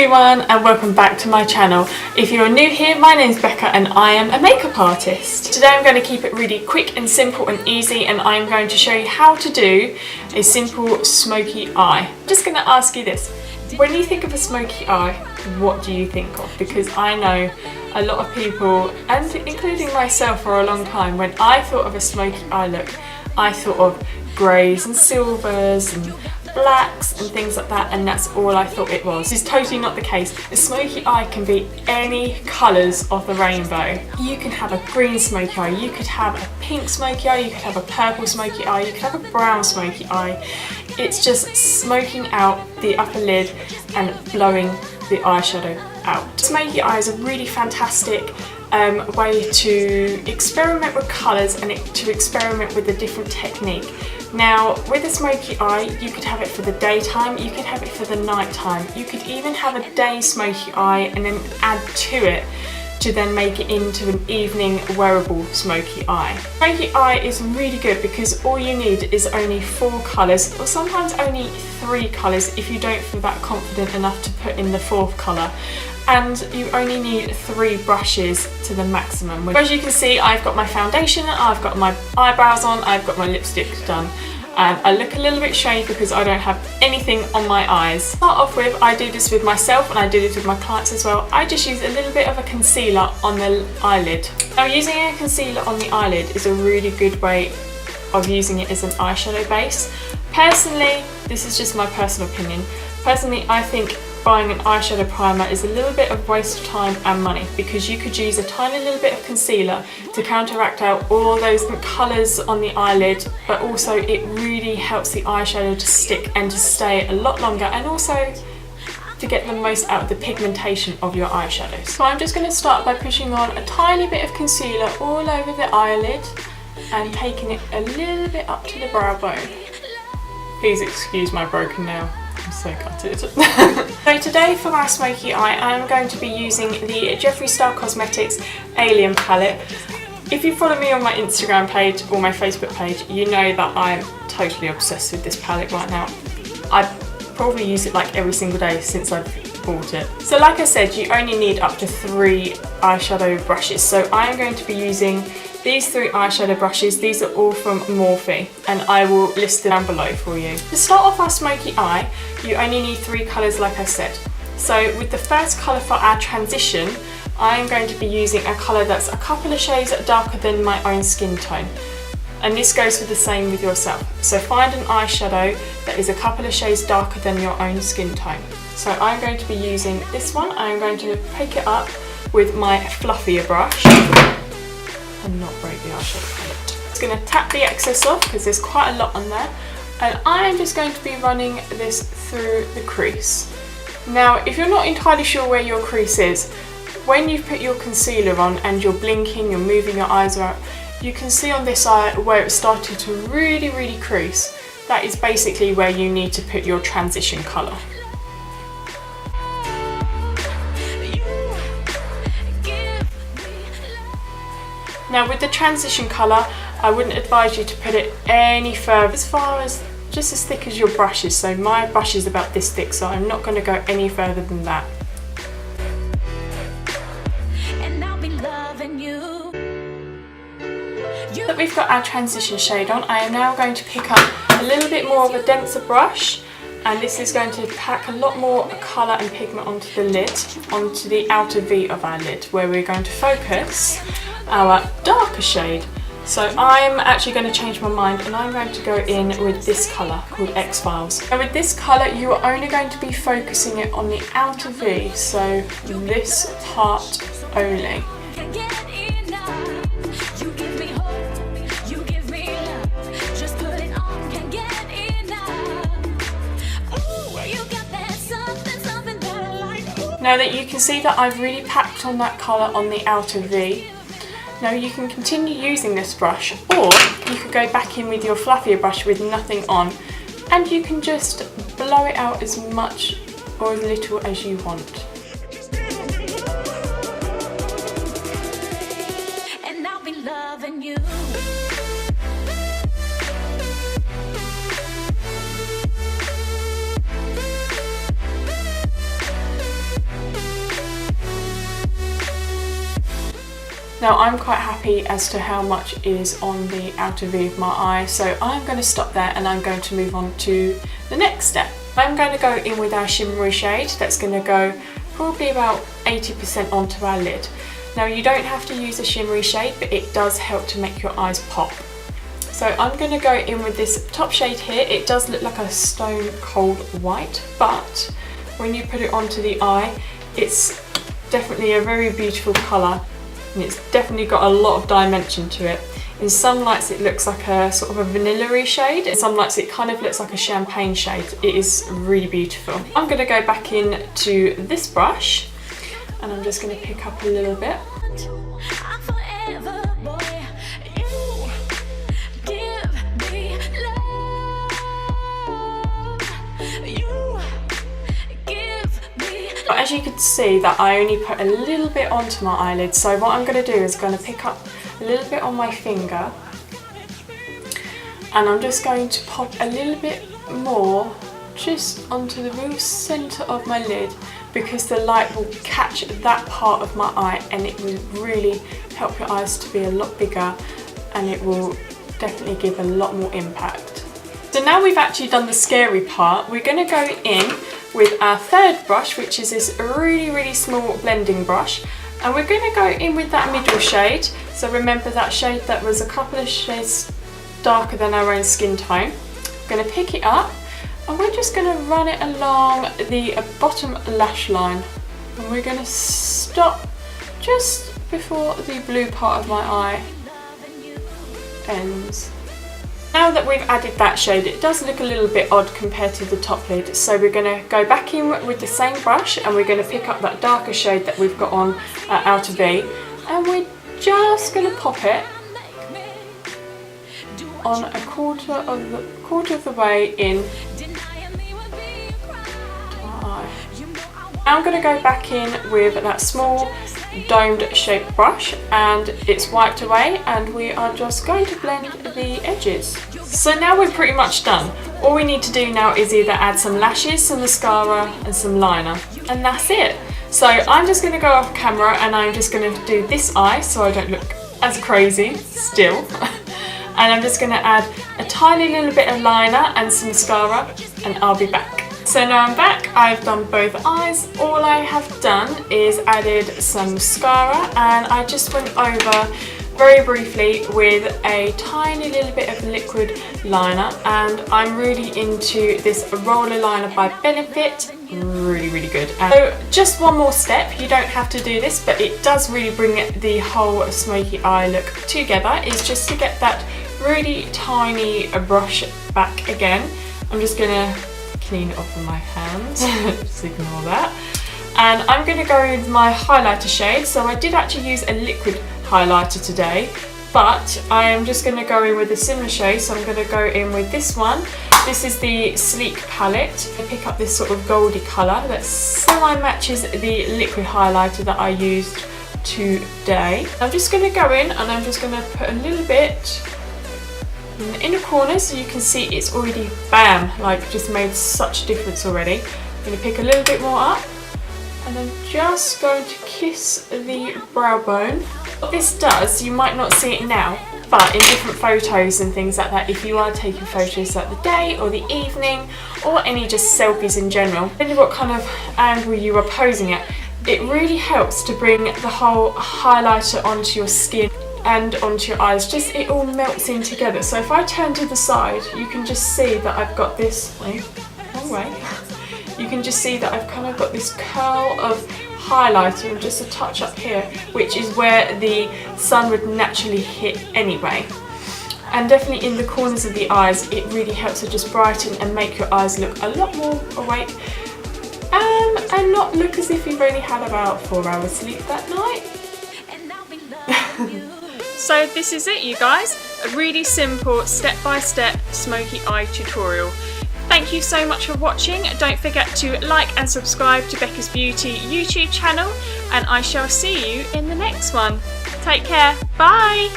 everyone and welcome back to my channel. If you're new here, my name's Becca and I am a makeup artist. Today I'm going to keep it really quick and simple and easy, and I'm going to show you how to do a simple smoky eye. I'm just going to ask you this. When you think of a smoky eye, what do you think of? Because I know a lot of people, and including myself for a long time, when I thought of a smoky eye look, I thought of greys and silvers and blacks and things like that, and that's all I thought it was. This is totally not the case. A smoky eye can be any colours of the rainbow. You can have a green smoky eye, you could have a pink smoky eye, you could have a purple smoky eye, you could have a brown smoky eye. It's just smoking out the upper lid and blowing the eyeshadow out. Smoky eye is a really fantastic way to experiment with colours and to experiment with a different technique. Now, with a smoky eye, you could have it for the daytime, you could have it for the nighttime, you could even have a day smoky eye and then add to it to then make it into an evening wearable smoky eye. Smoky eye is really good because all you need is only 4 colours, or sometimes only 3 colours if you don't feel that confident enough to put in the 4th colour. And you only need 3 brushes to the maximum. As you can see, I've got my foundation, I've got my eyebrows on, I've got my lipstick done. And I look a little bit shady because I don't have anything on my eyes. To start off with, I do this with myself and I do this with my clients as well. I just use a little bit of a concealer on the eyelid. Now, using a concealer on the eyelid is a really good way of using it as an eyeshadow base. Personally, this is just my personal opinion. Personally, I think buying an eyeshadow primer is a little bit of waste of time and money, because you could use a tiny little bit of concealer to counteract out all those colours on the eyelid, but also it really helps the eyeshadow to stick and to stay a lot longer, and also to get the most out of the pigmentation of your eyeshadows. So I'm just going to start by pushing on a tiny bit of concealer all over the eyelid and taking it a little bit up to the brow bone. Please excuse my broken nail. I'm so gutted. So today for my smoky eye, I'm going to be using the Jeffree Star Cosmetics Alien palette. If you follow me on my Instagram page or my Facebook page, you know that I'm totally obsessed with this palette right now. I probably use it like every single day since I've bought it. So like I said, you only need up to 3 eyeshadow brushes. So I am going to be using these 3 eyeshadow brushes. These are all from Morphe, and I will list them down below for you. To start off our smoky eye, you only need 3 colours like I said. So with the first colour for our transition, I am going to be using a colour that's a couple of shades darker than my own skin tone. And this goes for the same with yourself. So find an eyeshadow that is a couple of shades darker than your own skin tone. So I'm going to be using this one. I'm going to pick it up with my fluffier brush and not break the eyeshadow palette. I'm just going to tap the excess off because there's quite a lot on there, and I'm just going to be running this through the crease. Now, if you're not entirely sure where your crease is, when you've put your concealer on and you're blinking and moving your eyes around, you can see on this eye where it's started to really crease. That is basically where you need to put your transition colour. Now with the transition colour, I wouldn't advise you to put it any further, as far as just as thick as your brush is. So my brush is about this thick, so I'm not going to go any further than that. Now that we've got our transition shade on, I am now going to pick up a little bit more of a denser brush, and this is going to pack a lot more colour and pigment onto the lid, onto the outer V of our lid, where we're going to focus our darker shade. So I'm actually going to change my mind, and I'm going to go in with this colour called X-Files. And with this colour, you are only going to be focusing it on the outer V, so this part only. Now that you can see that I've really packed on that colour on the outer V, now you can continue using this brush, or you could go back in with your fluffier brush with nothing on, and you can just blow it out as much or as little as you want. And I'll be loving you. Now I'm quite happy as to how much is on the outer V of my eye, so I'm going to stop there and I'm going to move on to the next step. I'm going to go in with our shimmery shade that's going to go probably about 80% onto our lid. Now you don't have to use a shimmery shade, but it does help to make your eyes pop. So I'm going to go in with this top shade here. It does look like a stone cold white, but when you put it onto the eye, it's definitely a very beautiful colour, and it's definitely got a lot of dimension to it. In some lights it looks like a sort of a vanilla-y shade, in some lights it kind of looks like a champagne shade. It is really beautiful. I'm going to go back in to this brush and I'm just going to pick up a little bit. But as you can see that I only put a little bit onto my eyelid, so what I'm going to do is going to pick up a little bit on my finger and I'm just going to pop a little bit more just onto the real centre of my lid, because the light will catch that part of my eye and it will really help your eyes to be a lot bigger, and it will definitely give a lot more impact. So now we've actually done the scary part, we're going to go in with our third brush, which is this really small blending brush, and we're going to go in with that middle shade. So remember that shade that was a couple of shades darker than our own skin tone. I'm going to pick it up and we're just going to run it along the bottom lash line, and we're going to stop just before the blue part of my eye ends. Now that we've added that shade, it does look a little bit odd compared to the top lid, so we're going to go back in with the same brush and we're going to pick up that darker shade that we've got on outer V, and we're just going to pop it on a quarter of the way in to our eye. Now I'm going to go back in with that small domed shaped brush, and it's wiped away, and we are just going to blend the edges. So now we're pretty much done. All we need to do now is either add some lashes, some mascara and some liner, and that's it. So I'm just going to go off camera and I'm just going to do this eye so I don't look as crazy still. And I'm just going to add a tiny little bit of liner and some mascara, and I'll be back. So now I'm back, I've done both eyes. All I have done is added some mascara, and I just went over very briefly with a tiny little bit of liquid liner, and I'm really into this roller liner by Benefit. Really good. So just one more step, you don't have to do this, but it does really bring the whole smoky eye look together, is just to get that really tiny brush back again. I'm just gonna clean it off with my hand, just ignore that. And I'm going to go with my highlighter shade. So I did actually use a liquid highlighter today, but I am just going to go in with a similar shade. So I'm going to go in with this one. This is the Sleek palette. I pick up this sort of goldy colour that semi-matches the liquid highlighter that I used today. I'm just going to go in and I'm just going to put a little bit in the inner corner, so you can see it's already, bam, like just made such a difference already. I'm going to pick a little bit more up, and I'm just going to kiss the brow bone. What this does, you might not see it now, but in different photos and things like that, if you are taking photos like the day or the evening, or any just selfies in general, depending what kind of angle you are posing at, it really helps to bring the whole highlighter onto your skin and onto your eyes, just it all melts in together. So if I turn to the side, you can just see that I've got this, wrong way, you can just see that I've kind of got this curl of highlighter and just a touch up here, which is where the sun would naturally hit anyway. And definitely in the corners of the eyes, it really helps to just brighten and make your eyes look a lot more awake, and not look as if you've only had about 4 hours sleep that night. So this is it, you guys, a really simple step-by-step smoky eye tutorial. Thank you so much for watching. Don't forget to like and subscribe to Becca's Beauty YouTube channel, and I shall see you in the next one. Take care, bye!